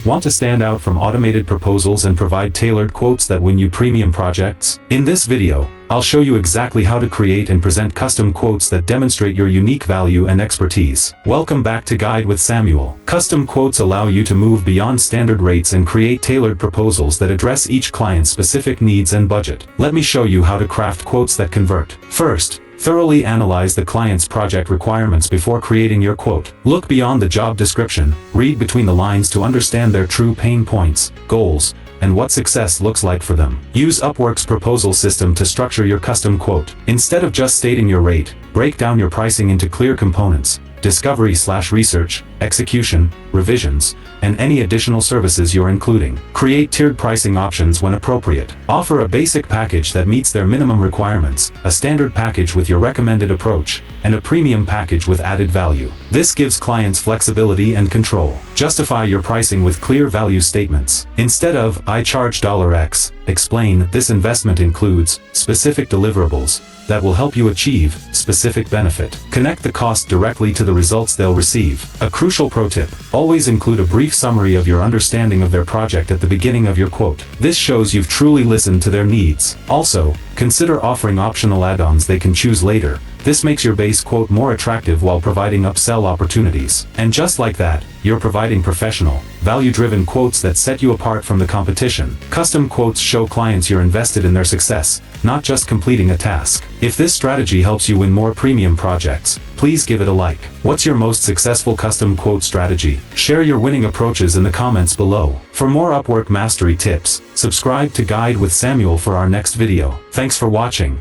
Want to stand out from automated proposals and provide tailored quotes that win you premium projects? In this video, I'll show you exactly how to create and present custom quotes that demonstrate your unique value and expertise. Welcome back to Guide with Samuel. Custom quotes allow you to move beyond standard rates and create tailored proposals that address each client's specific needs and budget. Let me show you how to craft quotes that convert. First, thoroughly analyze the client's project requirements before creating your quote. Look beyond the job description, read between the lines to understand their true pain points, goals, and what success looks like for them. Use Upwork's proposal system to structure your custom quote. Instead of just stating your rate, break down your pricing into clear components: discovery/research, execution, revisions, and any additional services you're including. Create tiered pricing options when appropriate. Offer a basic package that meets their minimum requirements, a standard package with your recommended approach, and a premium package with added value. This gives clients flexibility and control. Justify your pricing with clear value statements. Instead of "I charge $X," explain "This investment includes specific deliverables that will help you achieve specific benefit." Connect the cost directly to the results they'll receive. A crucial pro tip: always include a brief summary of your understanding of their project at the beginning of your quote. This shows you've truly listened to their needs. Also, consider offering optional add-ons they can choose later. This makes your base quote more attractive while providing upsell opportunities. And just like that, you're providing professional, value-driven quotes that set you apart from the competition. Custom quotes show clients you're invested in their success, not just completing a task. If this strategy helps you win more premium projects, please give it a like. What's your most successful custom quote strategy? Share your winning approaches in the comments below. For more Upwork mastery tips, subscribe to Guide with Samuel for our next video. Thanks for watching.